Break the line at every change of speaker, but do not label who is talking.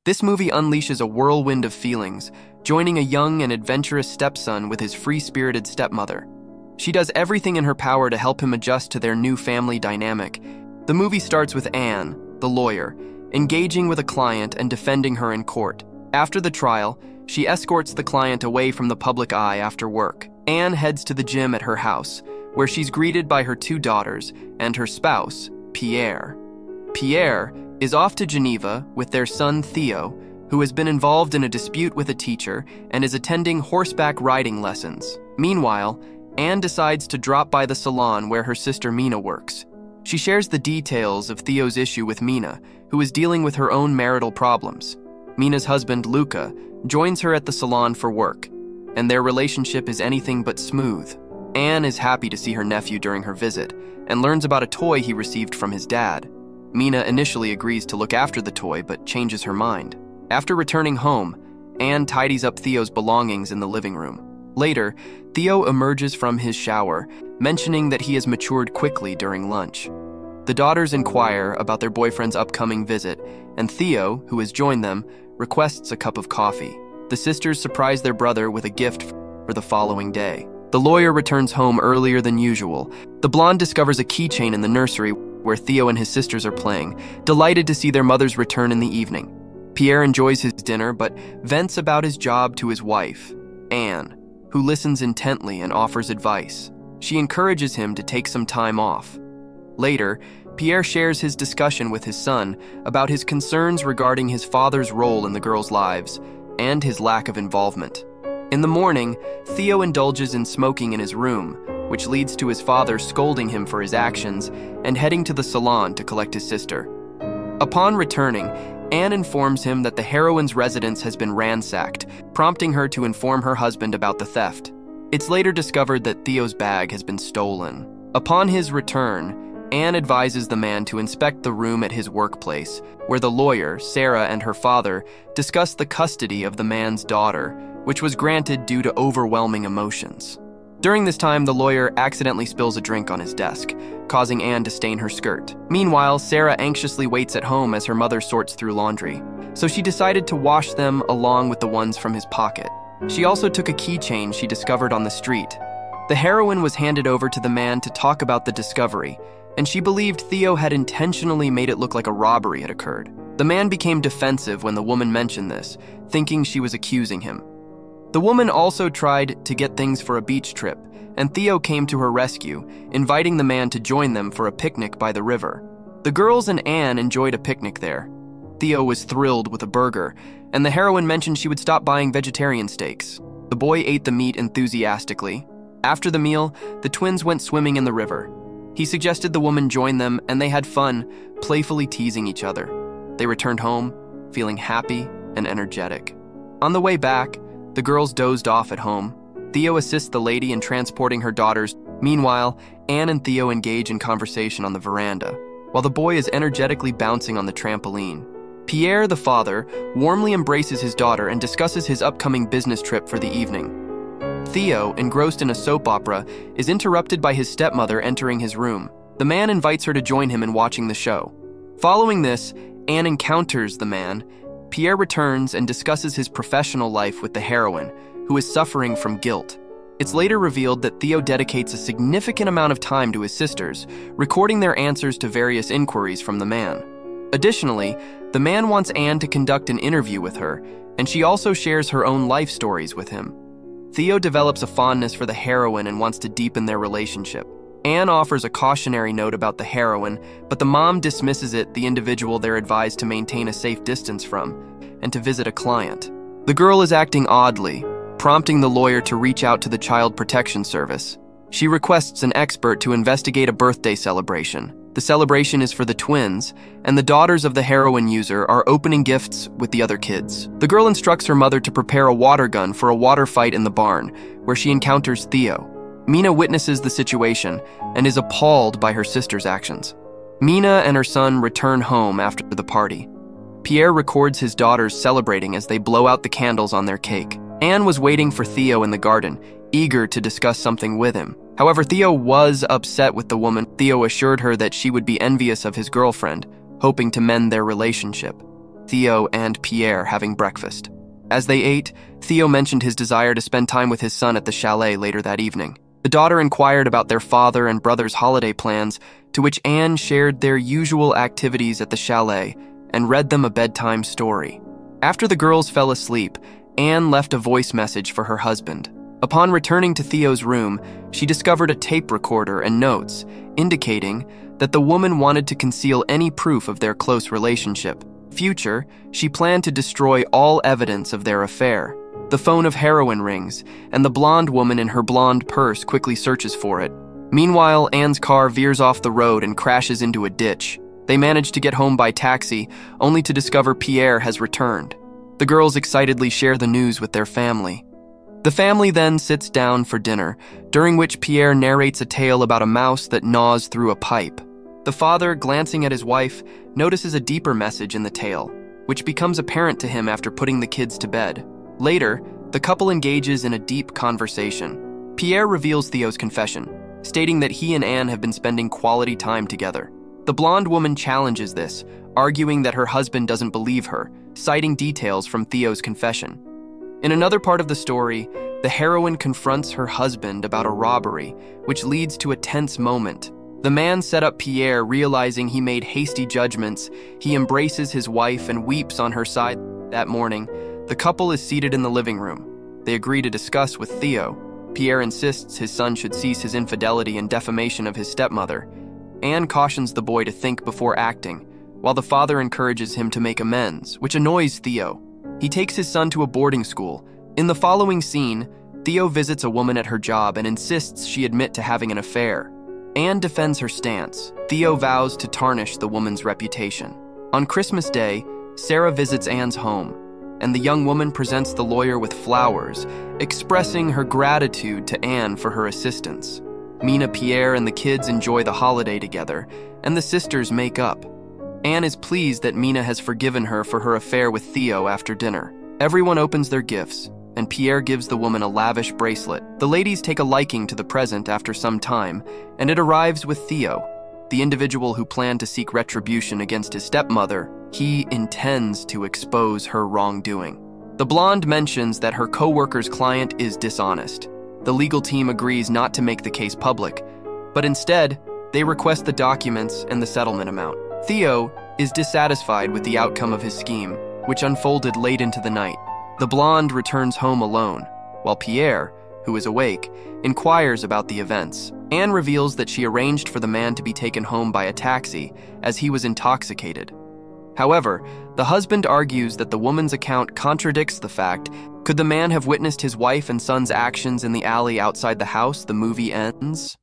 This movie unleashes a whirlwind of feelings, joining a young and adventurous stepson with his free-spirited stepmother. She does everything in her power to help him adjust to their new family dynamic. The movie starts with Anne, the lawyer, engaging with a client and defending her in court. After the trial, she escorts the client away from the public eye after work. Anne heads to the gym at her house, where she's greeted by her 2 daughters and her spouse, Pierre. Pierre is off to Geneva with their son Theo, who has been involved in a dispute with a teacher and is attending horseback riding lessons. Meanwhile, Anne decides to drop by the salon where her sister Mina works. She shares the details of Theo's issue with Mina, who is dealing with her own marital problems. Mina's husband, Luca, joins her at the salon for work, and their relationship is anything but smooth. Anne is happy to see her nephew during her visit and learns about a toy he received from his dad. Mina initially agrees to look after the toy but changes her mind. After returning home, Anne tidies up Theo's belongings in the living room. Later, Theo emerges from his shower, mentioning that he has matured quickly during lunch. The daughters inquire about their boyfriend's upcoming visit, and Theo, who has joined them, requests a cup of coffee. The sisters surprise their brother with a gift for the following day. The lawyer returns home earlier than usual. The blonde discovers a keychain in the nursery where Theo and his sisters are playing, delighted to see their mother's return in the evening. Pierre enjoys his dinner but vents about his job to his wife, Anne, who listens intently and offers advice. She encourages him to take some time off. Later, Pierre shares his discussion with his son about his concerns regarding his father's role in the girls' lives and his lack of involvement. In the morning, Theo indulges in smoking in his room, which leads to his father scolding him for his actions and heading to the salon to collect his sister. Upon returning, Anne informs him that the heroine's residence has been ransacked, prompting her to inform her husband about the theft. It's later discovered that Theo's bag has been stolen. Upon his return, Anne advises the man to inspect the room at his workplace, where the lawyer, Sarah, and her father discuss the custody of the man's daughter, which was granted due to overwhelming emotions. During this time, the lawyer accidentally spills a drink on his desk, causing Anne to stain her skirt. Meanwhile, Sarah anxiously waits at home as her mother sorts through laundry, so she decided to wash them along with the ones from his pocket. She also took a keychain she discovered on the street. The heroine was handed over to the man to talk about the discovery, and she believed Theo had intentionally made it look like a robbery had occurred. The man became defensive when the woman mentioned this, thinking she was accusing him. The woman also tried to get things for a beach trip, and Theo came to her rescue, inviting the man to join them for a picnic by the river. The girls and Anne enjoyed a picnic there. Theo was thrilled with a burger, and the heroine mentioned she would stop buying vegetarian steaks. The boy ate the meat enthusiastically. After the meal, the twins went swimming in the river. He suggested the woman join them, and they had fun, playfully teasing each other. They returned home, feeling happy and energetic. On the way back, the girls dozed off at home. Theo assists the lady in transporting her daughters. Meanwhile, Anne and Theo engage in conversation on the veranda, while the boy is energetically bouncing on the trampoline. Pierre, the father, warmly embraces his daughter and discusses his upcoming business trip for the evening. Theo, engrossed in a soap opera, is interrupted by his stepmother entering his room. The man invites her to join him in watching the show. Following this, Anne encounters the man. Pierre returns and discusses his professional life with the heroine, who is suffering from guilt. It's later revealed that Theo dedicates a significant amount of time to his sisters, recording their answers to various inquiries from the man. Additionally, the man wants Anne to conduct an interview with her, and she also shares her own life stories with him. Theo develops a fondness for the heroine and wants to deepen their relationship. Anne offers a cautionary note about the heroine, but the mom dismisses it, the individual they're advised to maintain a safe distance from, and to visit a client. The girl is acting oddly, prompting the lawyer to reach out to the Child Protection Service. She requests an expert to investigate a birthday celebration. The celebration is for the twins, and the daughters of the heroin user are opening gifts with the other kids. The girl instructs her mother to prepare a water gun for a water fight in the barn, where she encounters Theo. Mina witnesses the situation and is appalled by her sister's actions. Mina and her son return home after the party. Pierre records his daughters celebrating as they blow out the candles on their cake. Anne was waiting for Theo in the garden, eager to discuss something with him. However, Theo was upset with the woman. Theo assured her that she would be envious of his girlfriend, hoping to mend their relationship. Theo and Pierre having breakfast. As they ate, Theo mentioned his desire to spend time with his son at the chalet later that evening. The daughter inquired about their father and brother's holiday plans, to which Anne shared their usual activities at the chalet and read them a bedtime story. After the girls fell asleep, Anne left a voice message for her husband. Upon returning to Theo's room, she discovered a tape recorder and notes, indicating that the woman wanted to conceal any proof of their close relationship. Future, she planned to destroy all evidence of their affair. The phone of heroin rings, and the blonde woman in her blonde purse quickly searches for it. Meanwhile, Anne's car veers off the road and crashes into a ditch. They manage to get home by taxi, only to discover Pierre has returned. The girls excitedly share the news with their family. The family then sits down for dinner, during which Pierre narrates a tale about a mouse that gnaws through a pipe. The father, glancing at his wife, notices a deeper message in the tale, which becomes apparent to him after putting the kids to bed. Later, the couple engages in a deep conversation. Pierre reveals Theo's confession, stating that he and Anne have been spending quality time together. The blonde woman challenges this, arguing that her husband doesn't believe her, citing details from Theo's confession. In another part of the story, the heroine confronts her husband about a robbery, which leads to a tense moment. The man set up Pierre, realizing he made hasty judgments. He embraces his wife and weeps on her side. That morning, the couple is seated in the living room. They agree to discuss with Theo. Pierre insists his son should cease his infidelity and defamation of his stepmother. Anne cautions the boy to think before acting, while the father encourages him to make amends, which annoys Theo. He takes his son to a boarding school. In the following scene, Theo visits a woman at her job and insists she admit to having an affair. Anne defends her stance. Theo vows to tarnish the woman's reputation. On Christmas Day, Sarah visits Anne's home, and the young woman presents the lawyer with flowers, expressing her gratitude to Anne for her assistance. Mina, Pierre, and the kids enjoy the holiday together, and the sisters make up. Anne is pleased that Mina has forgiven her for her affair with Theo after dinner. Everyone opens their gifts, and Pierre gives the woman a lavish bracelet. The ladies take a liking to the present after some time, and it arrives with Theo, the individual who planned to seek retribution against his stepmother. He intends to expose her wrongdoing. The blonde mentions that her co-worker's client is dishonest. The legal team agrees not to make the case public, but instead, they request the documents and the settlement amount. Theo is dissatisfied with the outcome of his scheme, which unfolded late into the night. The blonde returns home alone, while Pierre, who is awake, inquires about the events. Anne reveals that she arranged for the man to be taken home by a taxi, as he was intoxicated. However, the husband argues that the woman's account contradicts the fact. Could the man have witnessed his wife and son's actions in the alley outside the house? The movie ends.